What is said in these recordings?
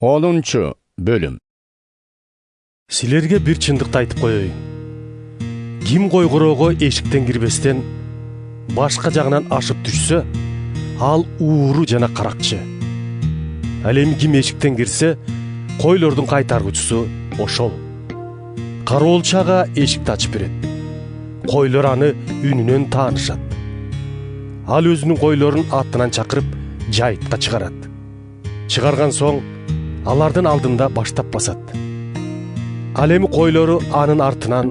10 bölüm. Силерге бир чындыкты айтып коеюн. Ким койгороого эшиктен кирбестен башка жагынан ашып түшсө, ал ууру жана каракчы. Ал эми ким эшиктен кирсе, койлордун кайтаргычысы ошол. Кароолчага эшикти ачып берет. Койлор аны үнүнөн таанышат. Ал өзүнүн койлорун аттынан чакырып, жайытка чыгарат. Чыгарган соң алардын алдында баштап басат. Ал эми койлору анын артынан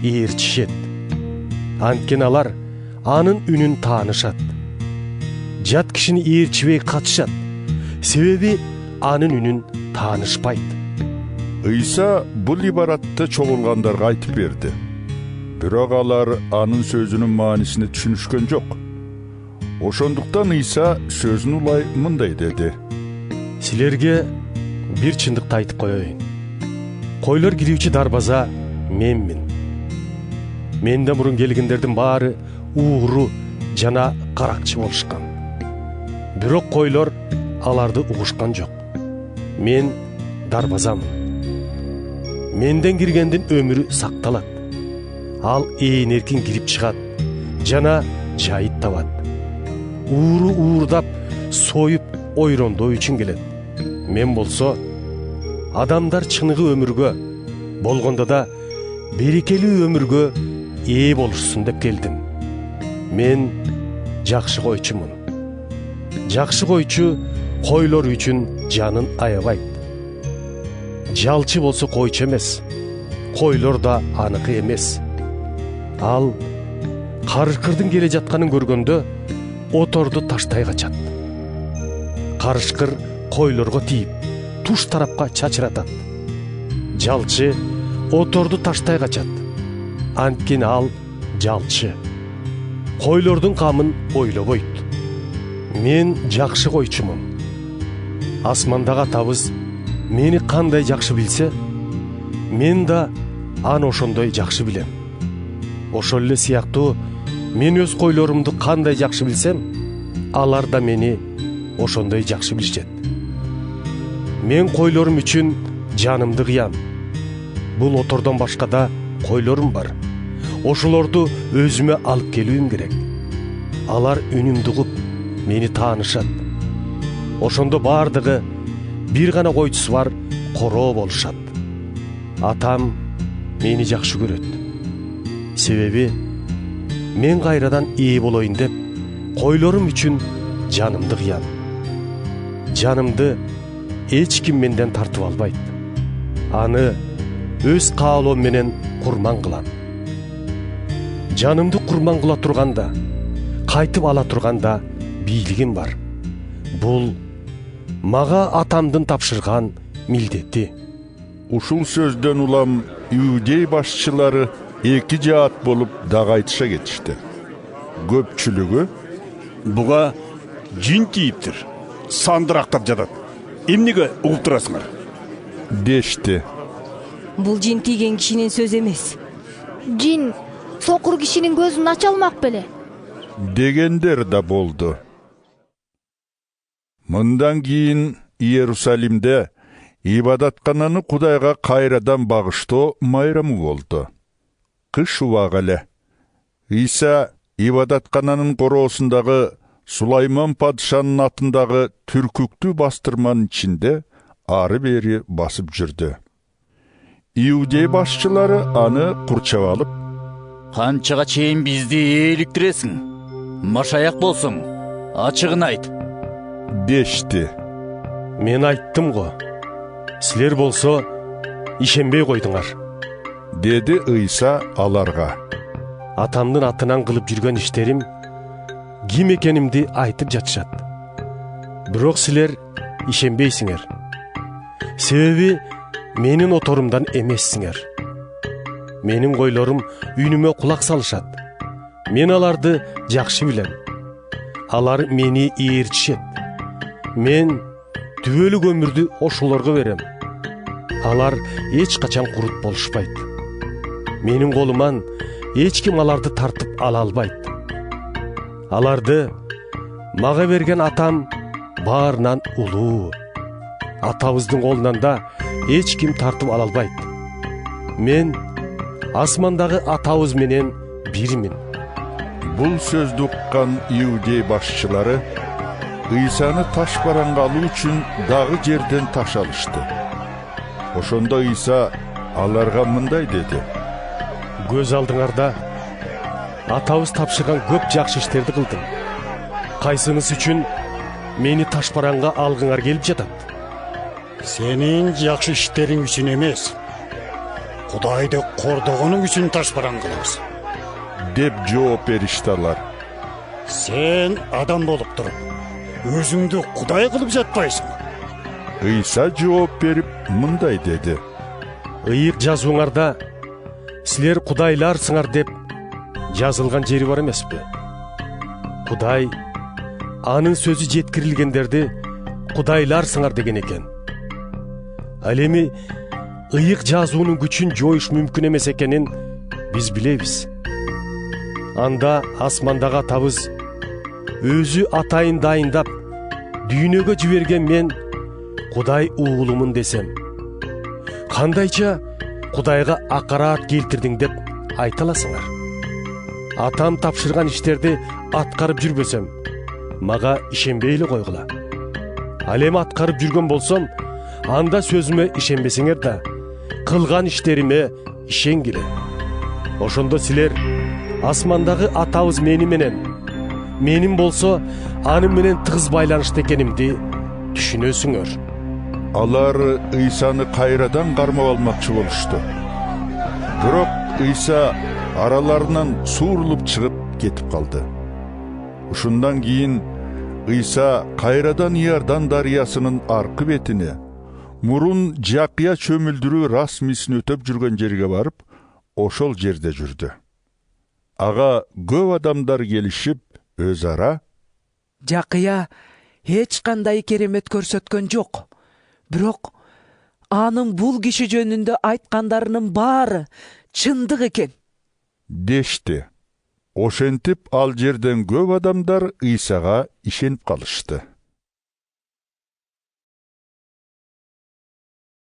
ээрчишет. Анткени алар анын үнүн таанышат. Жат кишини ээрчибей качышат. Себеби анын үнүн таанышпайт. Ыйса бул ибаратты чогулгандарга айтып берди. Бирок алар анын сөзүнүн маанисин түшүнүшкөн жок. Ошондуктан Ыйса сөзүн улай мындай деди. Силерге бир чындыкты айтып коеюн. Койлор кирүүчү дарбаза менмин. Менден мурун келгендердин баары ууру жана каракчы болушкан. Бирок койлор аларды угушкан жок. Мен дарбазамын. Менден киргендин өмүрү сакталат. Ал ээн эркин кирип чыгат жана жайыт табат. Ууру уурдап, союп, ойрондоо үчүн келет. Мен болсо адамдар чыныгы өмүргө, болгондо да берекелүү өмүргө ээ болушсун деп келдим. Мен жакшы койчумун. Жакшы койчу койлор үчүн жанын аябайт. Жалчы болсо койчу эмес, койлор да аныкы эмес. Ал карышкырдын келе жатканын көргөндө оторду таштай качат. Карышкыр койлорго тийип, туш тарапка чачыратат. Жалчы оторду таштай качат. Анткени ал жалчы. Койлордун камын ойлобойт. Мен жакшы койчумун. Асмандагы атабыз мени кандай жакшы билсе, мен да аны ошондой жакшы билем. Ошол эле сыяктуу мен өз койлорумду кандай жакшы билсем, алар да мени ошондой жакшы билишет. Мен койлорум үчүн жанымды кыям. Бул отордон башка да койлорум бар. Ошолорду өзүмө алып келүүм керек. Алар үнүмдү угуп, мени таанышат. Ошондо бардыгы бир гана койчусу бар короо болушат. Атам мени жакшы көрөт. Себеби мен кайрадан ээ болоюн деп, койлорум үчүн жанымды кыям. Жанымды эч ким менден тартып албайт. Аны өз каалоом менен курман кылам. Жанымды курман кыла турганда, кайтып ала турганда бийлигим бар. Бул мага атамдын тапшырган милдети. Ушул сөздөн улам иудей башчылары эки жаат болуп дагы айтыша кетишти. Көпчүлүгү буга жин тийиптир, сандырактап жатат. Эмнеге угуп турасыңар? дешти. Бул жин тийген кишинин сөзү эмес. Жин сокур кишинин көзүн ача алмак беле дегендер да болду. Мындан кийин Иерусалимде ибадаткананы Кудайга кайрадан багыштоо майрамы болду. Кыш убагы эле. Ыйса ибадаткананын короосундагы Сулайман падышанын атындагы түркүктүү бастырманын ичинде ары-бери басып жүрдү. Иудей башчылары аны курчап алып, «Канчага чейин бизди ээликтиресиң? Машаяк болсоң, ачыгын айт» дешти. Мен айттым го. Силер болсо ишенбей койдуңар. Деди Ыйса аларга. Атамдын атынан кылып жүргөн иштерим ким экенимди айтып жатышат. Бирок силер ишенбейсиңер. Себеби менин оторумдан эмессиңер. Менин койлорум үнүмө кулак салышат. Мен аларды жакшы билем. Алар мени ээрчишет. Мен түбөлүк өмүрдү ошолорго берем. Алар эч качан курут болушпайт. Менин колуман эч ким аларды тартып ала албайт. Аларды мага берген атам баарынан улуу. атабыздың қолынан да эч ким тартып ала албайт. Мен асмандағы атабыз менен бирмин. Бул сөздү уккан иудей башчылары Ыйсаны таш бараңга алуу үчүн дагы жерден таш алышты. Ошондо Ыйса аларга мындай деди: Көз алдыңарда атабыз тапшырган көп жакшы иштерди кылдым. Кайсыңыз үчүн мени таш бараңга алгыңар келип жатат? Сенин жакшы иштериң үчүн эмес, Кудайды кордогонуң үчүн таш бараң кылабыз деп жооп беришти алар. Сен адам болуп туруп, өзүңдү Кудай кылып жатпайсың. Ыйса жооп берип мындай деди: Ыйык жазууңарда силер кудайларсыңар деп жазылган жери бар эмеспи? Кудай анын сөзү жеткирилгендерди кудайларсыңар деген экен. Ал эми ыйык жазуунун күчүн жоюш мүмкүн эмес экенин биз билебиз. Анда асмандагы атабыз өзү атайын дайындап дүйнөгө жиберген мен Кудай уулумун десем, кандайча Кудайга акарат келтирдиң деп айта аласыңар? Атам тапшырган иштерди аткарып жүрбөсөм, мага ишенбей эле койгула. Ал эми аткарып жүргөн болсом, анда сөзүмө ишенбесеңер да, кылган иштериме ишенгиле. Ошондо силер асмандагы атабыз мени менен, менин болсо аны менен тыгыз байланышта экенимди түшүнөсүңөр. Алар Ыйсаны кайрадан кармап алмакчы болушту. Бирок Ыйса араларынан суурулуп чыгып кетип калды. Ушундан кийин Ыйса кайрадан Иордан дарыясынын аркы бетине, мурун жакыя чөмүлдүрүү расмисин өтөп жүргөн жерге барып, ошол жерде жүрдү. Ага көп адамдар келишип, өз ара: Жакыя эч кандай керемет көрсөткөн жок. Бирок анын бул киши жөнүндө айткандарынын баары чындык экен дешти. Ошентип ал жерден көп адамдар Ыйсага ишенип калышты.